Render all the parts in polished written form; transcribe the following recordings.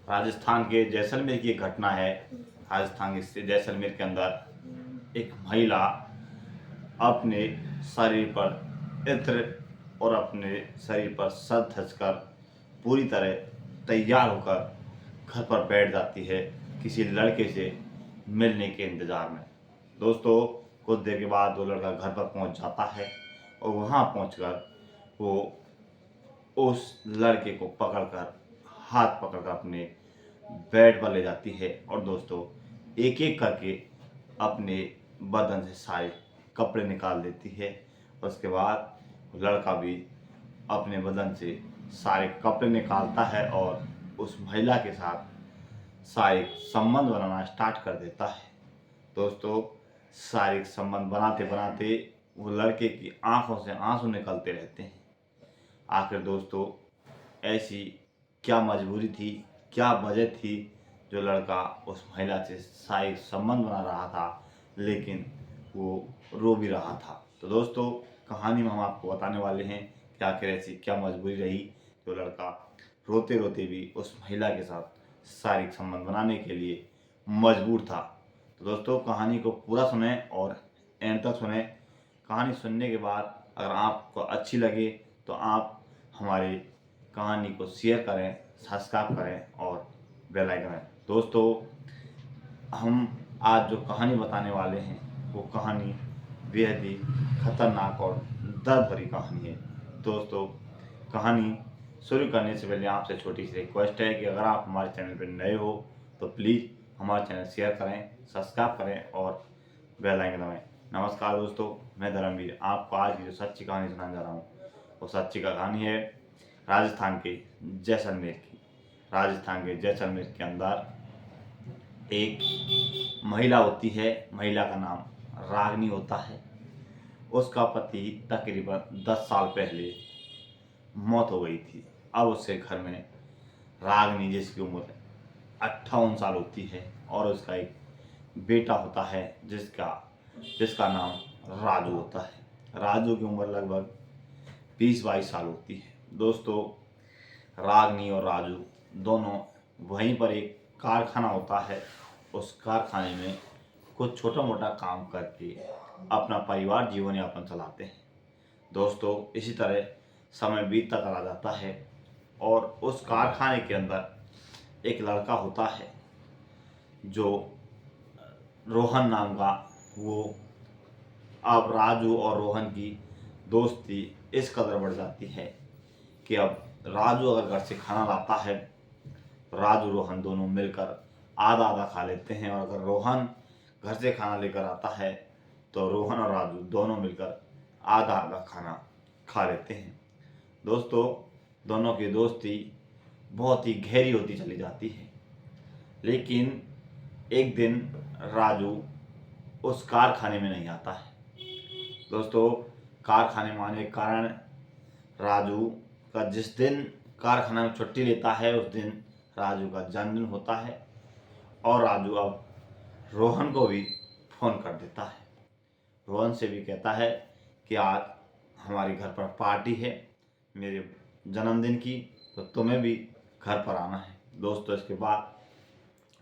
राजस्थान के जैसलमेर की एक घटना है। राजस्थान के जैसलमेर के अंदर एक महिला अपने शरीर पर इत्र और अपने शरीर पर सज धज कर पूरी तरह तैयार होकर घर पर बैठ जाती है किसी लड़के से मिलने के इंतज़ार में। दोस्तों, कुछ देर के बाद वो लड़का घर पर पहुंच जाता है और वहां पहुंचकर वो उस लड़के को पकड़कर हाथ पकड़कर अपने बेड पर ले जाती है और दोस्तों एक एक करके अपने बदन से सारे कपड़े निकाल देती है। उसके बाद लड़का भी अपने बदन से सारे कपड़े निकालता है और उस महिला के साथ शारीरिक संबंध बनाना स्टार्ट कर देता है। दोस्तों, शारीरिक संबंध बनाते बनाते वो लड़के की आंखों से आंसू निकलते रहते हैं। आखिर दोस्तों, ऐसी क्या मजबूरी थी, क्या वजह थी जो लड़का उस महिला से शारीरिक संबंध बना रहा था लेकिन वो रो भी रहा था। तो दोस्तों, कहानी में हम आपको बताने वाले हैं कि आखिर ऐसी क्या मजबूरी रही जो लड़का रोते रोते भी उस महिला के साथ शारीरिक संबंध बनाने के लिए मजबूर था। तो दोस्तों, कहानी को पूरा सुने और एंड तक सुने। कहानी सुनने के बाद अगर आपको अच्छी लगे तो आप हमारी कहानी को शेयर करें, सब्सक्राइब करें और बेल आइकन दबाएं। दोस्तों, हम आज जो कहानी बताने वाले हैं वो कहानी बेहद ही खतरनाक और दर्द भरी कहानी है। दोस्तों, कहानी शुरू करने से पहले आपसे छोटी सी रिक्वेस्ट है कि अगर आप हमारे चैनल पर नए हो तो प्लीज़ हमारा चैनल शेयर करें, सब्सक्राइब करें और बेल आइकन दबाएं। नमस्कार दोस्तों, मैं धर्मवीर आपको आज की जो सच्ची कहानी सुनाने जा रहा हूँ वो सच्ची कहानी है राजस्थान के जैसलमेर की। राजस्थान के जैसलमेर के अंदर एक महिला होती है। महिला का नाम रागनी होता है। उसका पति तकरीबन 10 साल पहले मौत हो गई थी। अब उसके घर में रागनी, जिसकी उम्र 58 साल होती है, और उसका एक बेटा होता है जिसका जिसका नाम राजू होता है। राजू की उम्र लगभग 20-22 साल होती है। दोस्तों, रागनी और राजू दोनों वहीं पर एक कारखाना होता है, उस कारखाने में कुछ छोटा मोटा काम करके अपना परिवार जीवन यापन चलाते हैं। दोस्तों, इसी तरह समय बीतता चला जाता है और उस कारखाने के अंदर एक लड़का होता है जो रोहन नाम का। वो अब राजू और रोहन की दोस्ती इस कदर बढ़ जाती है कि अब राजू अगर घर से खाना लाता है तो राजू रोहन दोनों मिलकर आधा आधा खा लेते हैं, और अगर रोहन घर से खाना लेकर आता है तो रोहन और राजू दोनों मिलकर आधा आधा खाना खा लेते हैं। दोस्तों, दोनों की दोस्ती बहुत ही गहरी होती चली जाती है। लेकिन एक दिन राजू उस कारखाने में नहीं आता है। दोस्तों, कारखाने में आने के कारण राजू का जिस दिन कारखाना में छुट्टी लेता है उस दिन राजू का जन्मदिन होता है, और राजू अब रोहन को भी फ़ोन कर देता है। रोहन से भी कहता है कि आज हमारे घर पर पार्टी है मेरे जन्मदिन की, तो तुम्हें भी घर पर आना है। दोस्तों, इसके बाद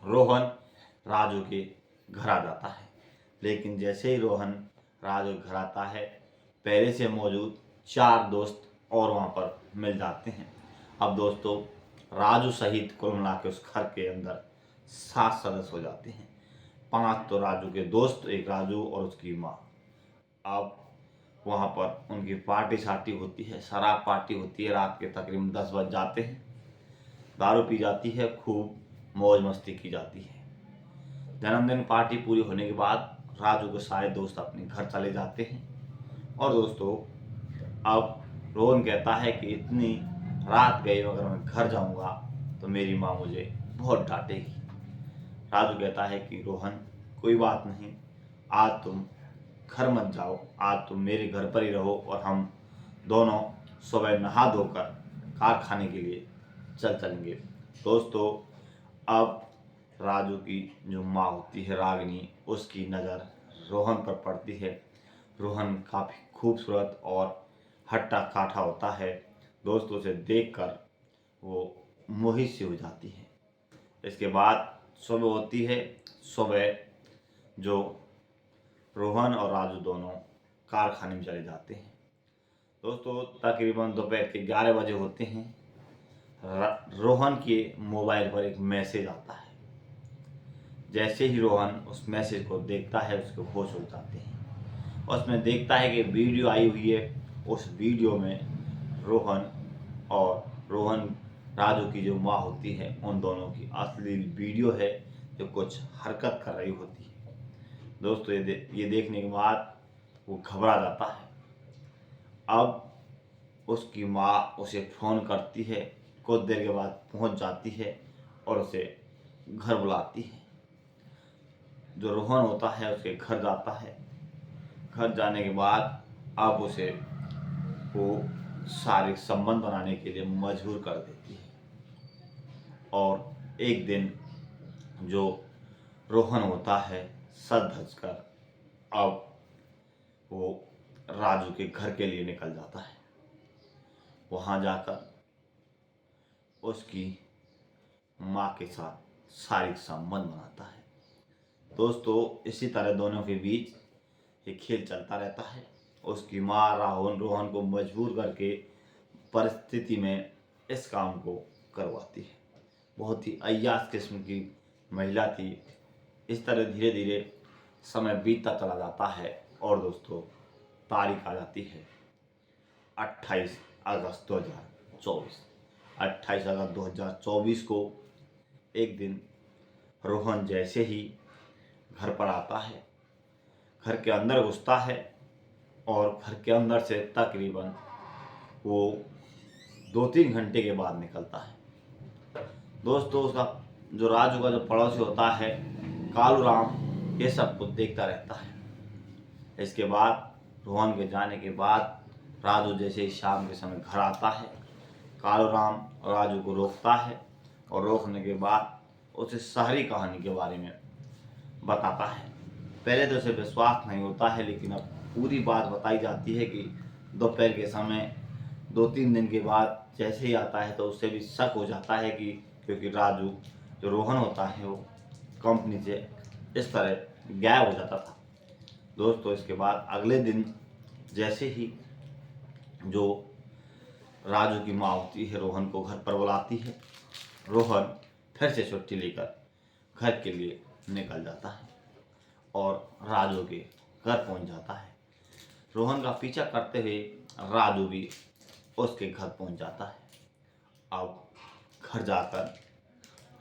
रोहन राजू के घर आ जाता है। लेकिन जैसे ही रोहन राजू के घर आता है, पहले से मौजूद 4 दोस्त और वहाँ पर मिल जाते हैं। अब दोस्तों, राजू सहित कुल मिला के उस घर के अंदर 7 सदस्य हो जाते हैं। 5 तो राजू के दोस्त, एक राजू और उसकी माँ। अब वहाँ पर उनकी पार्टी शार्टी होती है, शराब पार्टी होती है। रात के तकरीबन 10 बज जाते हैं। दारू पी जाती है, खूब मौज मस्ती की जाती है। जन्मदिन पार्टी पूरी होने के बाद राजू के सारे दोस्त अपने घर चले जाते हैं। और दोस्तों, अब रोहन कहता है कि इतनी रात गई, अगर मैं घर जाऊंगा तो मेरी माँ मुझे बहुत डांटेगी। राजू कहता है कि रोहन, कोई बात नहीं, आज तुम घर मत जाओ, आज तुम मेरे घर पर ही रहो और हम दोनों सुबह नहा धोकर कारखाने के लिए चल चलेंगे। दोस्तों, अब राजू की जो माँ होती है रागिनी, उसकी नज़र रोहन पर पड़ती है। रोहन काफ़ी खूबसूरत और हट्टा काठा होता है। दोस्तों, उसे देखकर वो मोहित सी हो जाती है। इसके बाद सुबह होती है। सुबह जो रोहन और राजू दोनों कारखाने में चले जाते हैं। दोस्तों तकरीबन दोपहर के 11 बजे होते हैं। रोहन के मोबाइल पर एक मैसेज आता है। जैसे ही रोहन उस मैसेज को देखता है उसके होश उड़ जाते हैं। उसमें देखता है कि वीडियो आई हुई है। उस वीडियो में रोहन राजू की जो माँ होती है उन दोनों की अश्लील वीडियो है जो कुछ हरकत कर रही होती है। दोस्तों ये देखने के बाद वो घबरा जाता है। अब उसकी माँ उसे फ़ोन करती है। कुछ देर के बाद पहुंच जाती है और उसे घर बुलाती है। जो रोहन होता है उसके घर जाता है। घर जाने के बाद अब उसे वो शारीरिक संबंध बनाने के लिए मजबूर कर देती है। और एक दिन जो रोहन होता है सज धज कर अब वो राजू के घर के लिए निकल जाता है। वहाँ जाकर उसकी माँ के साथ शारीरिक संबंध बनाता है। दोस्तों इसी तरह दोनों के बीच ये खेल चलता रहता है। उसकी माँ रोहन को मजबूर करके परिस्थिति में इस काम को करवाती है। बहुत ही अय्याश किस्म की महिला थी। इस तरह धीरे धीरे समय बीतता चला जाता है और दोस्तों तारीख आ जाती है 28 अगस्त 2024। 28 अगस्त 2024 को एक दिन रोहन जैसे ही घर पर आता है, घर के अंदर घुसता है और घर के अंदर से तकरीबन वो 2-3 घंटे के बाद निकलता है। दोस्तों उसका जो राजू का जो पड़ोसी होता है कालू राम ये सब कुछ देखता रहता है। इसके बाद रोहन के जाने के बाद राजू जैसे ही शाम के समय घर आता है, कालू राम राजू को रोकता है और रोकने के बाद उसे सारी कहानी के बारे में बताता है। पहले तो उसे विश्वास नहीं होता है, लेकिन अब पूरी बात बताई जाती है कि दोपहर के समय 2-3 दिन के बाद जैसे ही आता है तो उससे भी शक हो जाता है कि क्योंकि राजू जो रोहन होता है वो कंपनी से इस तरह गायब हो जाता था। दोस्तों इसके बाद अगले दिन जैसे ही जो राजू की माँ होती है रोहन को घर पर बुलाती है, रोहन फिर से छुट्टी लेकर घर के लिए निकल जाता है और राजू के घर पहुंच जाता है। रोहन का पीछा करते हुए राजू भी उसके घर पहुंच जाता है। अब घर जाकर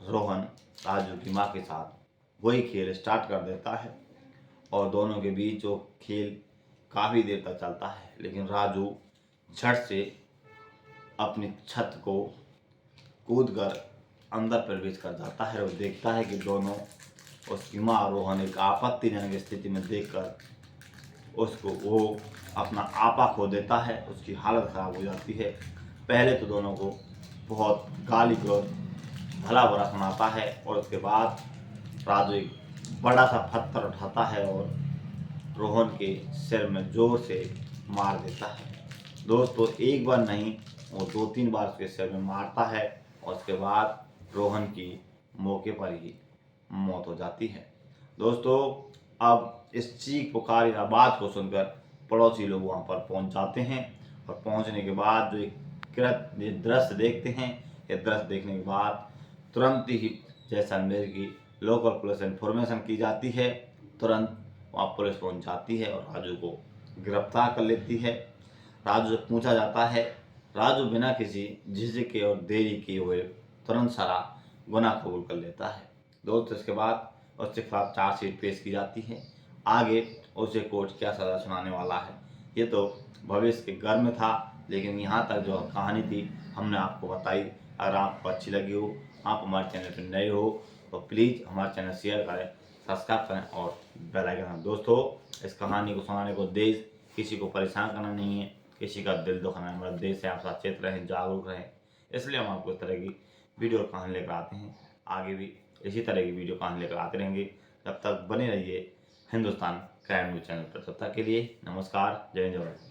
रोहन राजू की माँ के साथ वही खेल स्टार्ट कर देता है और दोनों के बीच वो खेल काफ़ी देर तक चलता है, लेकिन राजू झट से अपनी छत को कूदकर अंदर प्रवेश कर जाता है और देखता है कि दोनों उसकी माँ रोहन एक आपत्तिजनक स्थिति में देखकर उसको वो अपना आपा खो देता है। उसकी हालत ख़राब हो जाती है। पहले तो दोनों को बहुत गाली गलौज भला बुरा सुनाता है और उसके बाद राजू एक बड़ा सा पत्थर उठाता है और रोहन के सिर में जोर से मार देता है। दोस्तों एक बार नहीं वो 2-3 बार उसके सिर में मारता है और उसके बाद रोहन की मौके पर ही मौत हो जाती है। दोस्तों अब इस चीख पुकार या बात को सुनकर पड़ोसी लोग वहाँ पर पहुँच जाते हैं और पहुँचने के बाद जो ये दृश्य देखते हैं, ये दृश्य देखने के बाद तुरंत ही जैसलमेर की लोकल पुलिस इन्फॉर्मेशन की जाती है। तुरंत वहाँ पुलिस पहुँच जाती है और राजू को गिरफ्तार कर लेती है। राजू से पूछा जाता है, राजू बिना किसी झिझक के और देरी किए हुए तुरंत सारा गुनाह कबूल कर लेता है। दोस्तों इसके बाद उसके खिलाफ चार्जशीट पेश की जाती है। आगे उसे कोर्ट क्या सज़ा सुनाने वाला है ये तो भविष्य के घर में था, लेकिन यहाँ तक जो कहानी थी हमने आपको बताई। अगर आपको अच्छी लगी हो, आप हमारे चैनल पर नए हो तो प्लीज़ हमारा चैनल शेयर करें, सब्सक्राइब करें और बेल आइकन। दोस्तों इस कहानी को सुनाने को देश किसी को परेशान करना नहीं है, किसी का दिल दुखाना है। हमारा देश है, आप सचेत रहें, जागरूक रहें, इसलिए हम आपको इस तरह की वीडियो कहानी लेकर आते हैं। आगे भी इसी तरह की वीडियो कहानी लेकर आते रहेंगे। तब तक बने रहिए हिंदुस्तान क्राइम न्यूज़ चैनल पर। तब तक के लिए नमस्कार, जय हिंद, जय भारत।